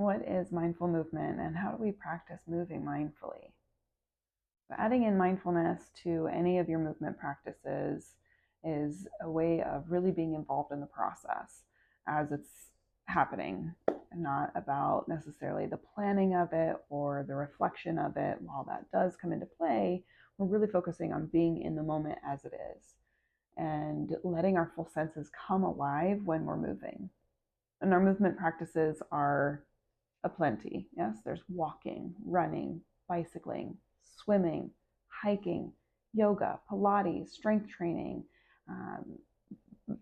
What is mindful movement and how do we practice moving mindfully? So adding in mindfulness to any of your movement practices is a way of really being involved in the process as it's happening, and not about necessarily the planning of it or the reflection of it. While that does come into play, we're really focusing on being in the moment as it is and letting our full senses come alive when we're moving. And our movement practices are aplenty. Yes, there's walking, running, bicycling, swimming, hiking, yoga, Pilates, strength training,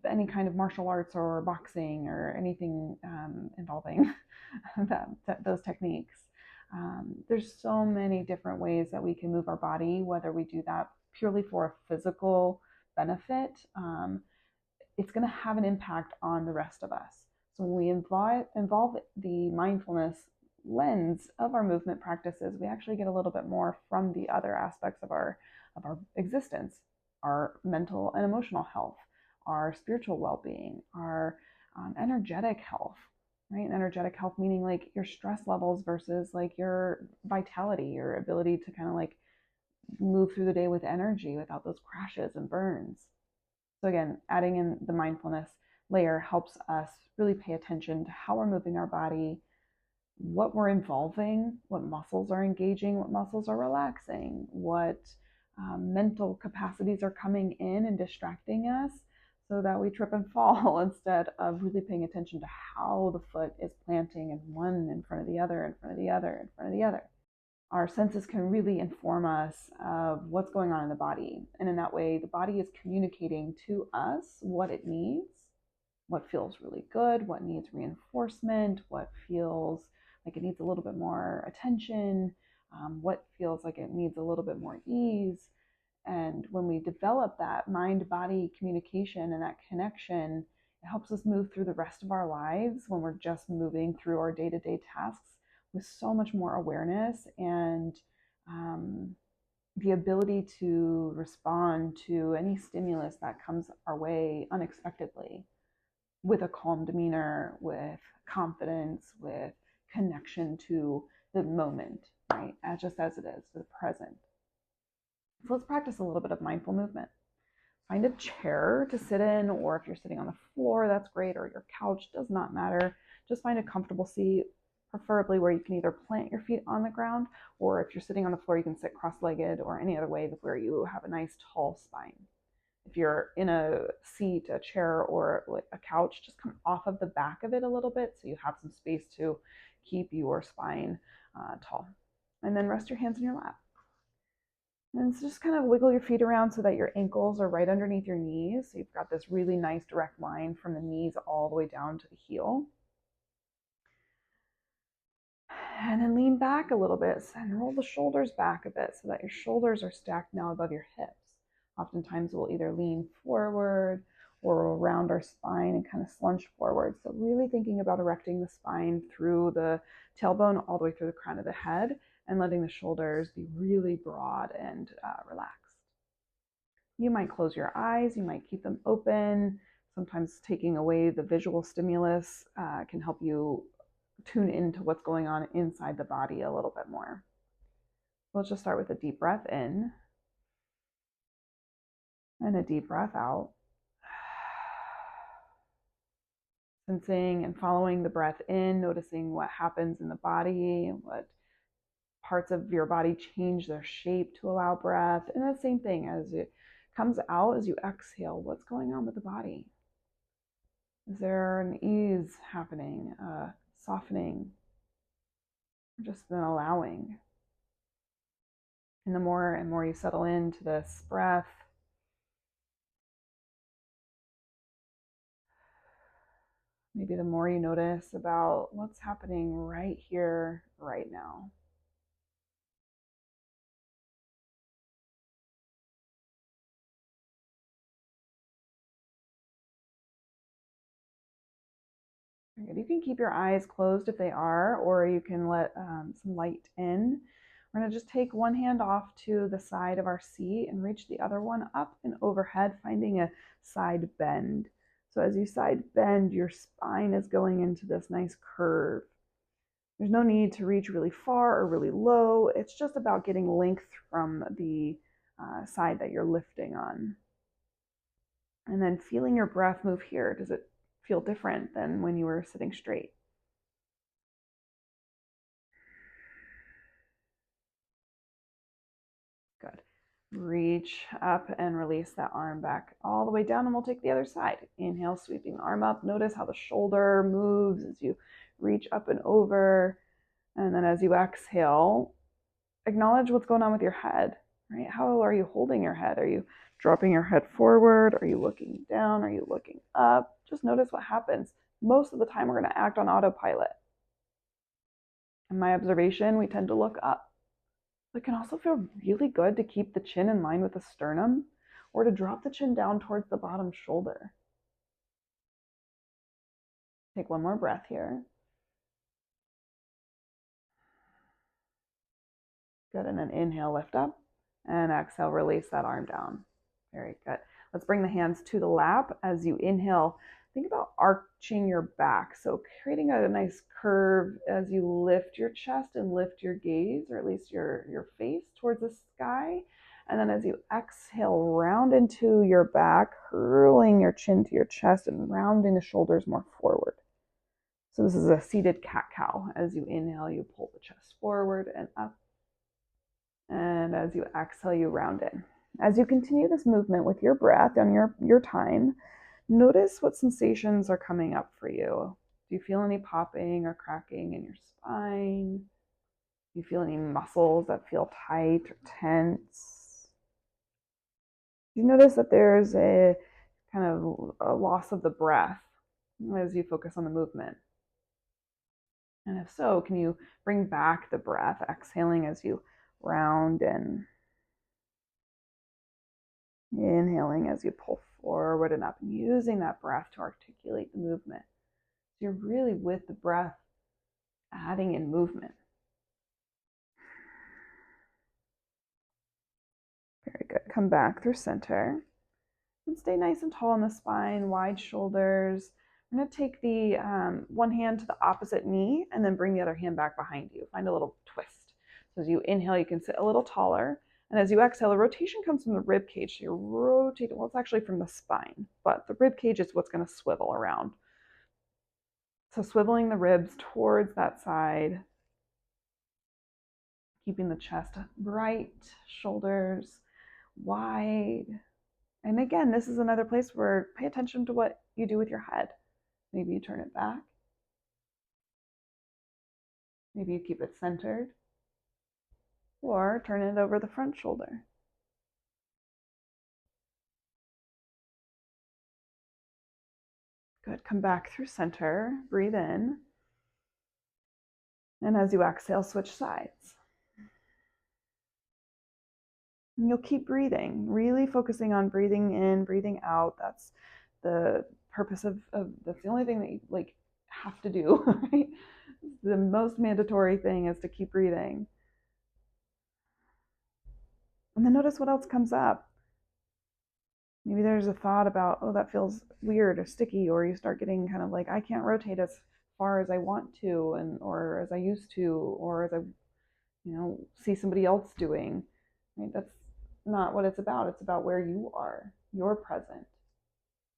any kind of martial arts or boxing or anything involving those techniques. There's so many different ways that we can move our body, whether we do that purely for a physical benefit. It's going to have an impact on the rest of us. So when we involve the mindfulness lens of our movement practices, we actually get a little bit more from the other aspects of our existence, our mental and emotional health, our spiritual well-being, our energetic health, right? And energetic health meaning like your stress levels versus like your vitality, your ability to kind of like move through the day with energy without those crashes and burns. So again, adding in the mindfulness layer helps us really pay attention to how we're moving our body, what we're involving, what muscles are engaging, what muscles are relaxing, what mental capacities are coming in and distracting us so that we trip and fall instead of really paying attention to how the foot is planting in one in front of the other, in front of the other, in front of the other. Our senses can really inform us of what's going on in the body. And in that way, the body is communicating to us what it needs, what feels really good, what needs reinforcement, what feels like it needs a little bit more attention, what feels like it needs a little bit more ease. And when we develop that mind-body communication and that connection, it helps us move through the rest of our lives when we're just moving through our day-to-day tasks with so much more awareness and the ability to respond to any stimulus that comes our way unexpectedly with a calm demeanor, with confidence, with connection to the moment, right? Just as it is, the present. So let's practice a little bit of mindful movement. Find a chair to sit in, or if you're sitting on the floor, that's great, or your couch, does not matter. Just find a comfortable seat, preferably where you can either plant your feet on the ground, or if you're sitting on the floor, you can sit cross-legged or any other way where you have a nice tall spine. If you're in a seat, a chair, or like a couch, just come off of the back of it a little bit so you have some space to keep your spine tall. And then rest your hands in your lap. And so just kind of wiggle your feet around so that your ankles are right underneath your knees. So you've got this really nice direct line from the knees all the way down to the heel. And then lean back a little bit and roll the shoulders back a bit so that your shoulders are stacked now above your hips. Oftentimes we'll either lean forward or we'll round our spine and kind of slunch forward. So really thinking about erecting the spine through the tailbone all the way through the crown of the head and letting the shoulders be really broad and relaxed. You might close your eyes, you might keep them open. Sometimes taking away the visual stimulus can help you tune into what's going on inside the body a little bit more. Let's just start with a deep breath in and a deep breath out. Sensing and following the breath in, noticing what happens in the body, what parts of your body change their shape to allow breath. And the same thing as it comes out, as you exhale, what's going on with the body? Is there an ease happening, softening, or just an allowing? And the more and more you settle into this breath, maybe the more you notice about what's happening right here, right now. You can keep your eyes closed if they are, or you can let some light in. We're going to just take one hand off to the side of our seat and reach the other one up and overhead, finding a side bend. So as you side bend, your spine is going into this nice curve. There's no need to reach really far or really low. It's just about getting length from the side that you're lifting on. And then feeling your breath move here. Does it feel different than when you were sitting straight? Good. Reach up and release that arm back all the way down, and we'll take the other side. Inhale, sweeping the arm up. Notice how the shoulder moves as you reach up and over. And then as you exhale, acknowledge what's going on with your head, right? How are you holding your head? Are you dropping your head forward? Are you looking down? Are you looking up? Just notice what happens. Most of the time, we're going to act on autopilot. In my observation, we tend to look up. It can also feel really good to keep the chin in line with the sternum or to drop the chin down towards the bottom shoulder. Take one more breath here. Good, and then inhale, lift up, and exhale, release that arm down. Very good. Let's bring the hands to the lap. As you inhale, think about arching your back. So creating a nice curve as you lift your chest and lift your gaze, or at least your face towards the sky. And then as you exhale, round into your back, hurling your chin to your chest and rounding the shoulders more forward. So this is a seated cat-cow. As you inhale, you pull the chest forward and up. And as you exhale, you round in. As you continue this movement with your breath on your time, notice what sensations are coming up for you. Do you feel any popping or cracking in your spine? Do you feel any muscles that feel tight or tense? Do you notice that there's a kind of a loss of the breath as you focus on the movement? And if so, can you bring back the breath, exhaling as you round and inhaling as you pull forward and up, and using that breath to articulate the movement. So you're really with the breath, adding in movement. Very good. Come back through center and stay nice and tall in the spine, wide shoulders. I'm going to take the one hand to the opposite knee and then bring the other hand back behind you. Find a little twist. So as you inhale, you can sit a little taller. And as you exhale, the rotation comes from the rib cage. So you're rotating, well, it's actually from the spine, but the rib cage is what's going to swivel around. So swiveling the ribs towards that side, keeping the chest bright, shoulders wide. And again, this is another place where pay attention to what you do with your head. Maybe you turn it back. Maybe you keep it centered. Or turn it over the front shoulder. Good. Come back through center. Breathe in. And as you exhale, switch sides. And you'll keep breathing, really focusing on breathing in, breathing out. That's the purpose of that's the only thing that you have to do, right? The most mandatory thing is to keep breathing. And then notice what else comes up. Maybe there's a thought about, oh, that feels weird or sticky, or you start getting kind of like, I can't rotate as far as I want to, and or as I used to, or as I, see somebody else doing. Right? That's not what it's about. It's about where you are, your present,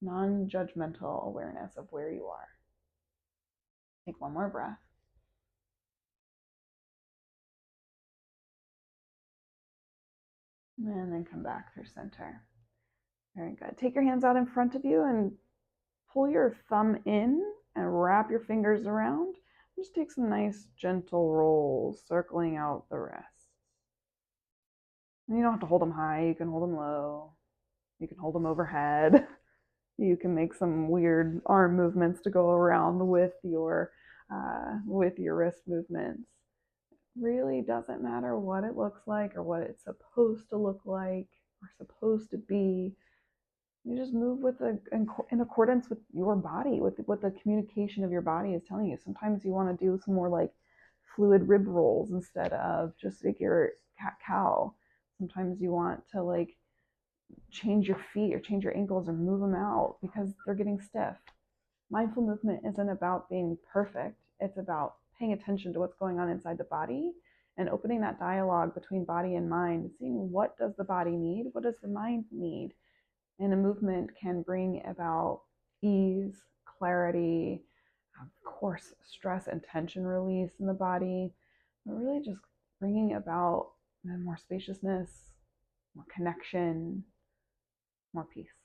non-judgmental awareness of where you are. Take one more breath. And then come back through center. Very good. Take your hands out in front of you and pull your thumb in and wrap your fingers around. Just take some nice gentle rolls, circling out the wrists. And you don't have to hold them high. You can hold them low. You can hold them overhead. You can make some weird arm movements to go around with your wrist movements. Really doesn't matter what it looks like or what it's supposed to look like or supposed to be. You just move in accordance with your body, with what the communication of your body is telling you. Sometimes you want to do some more like fluid rib rolls instead of just like your cat-cow. Sometimes you want to change your feet or change your ankles or move them out because they're getting stiff. Mindful movement isn't about being perfect. it's about paying attention to what's going on inside the body and opening that dialogue between body and mind, seeing what does the body need, what does the mind need. And a movement can bring about ease, clarity, of course, stress and tension release in the body, but really just bringing about more spaciousness, more connection, more peace.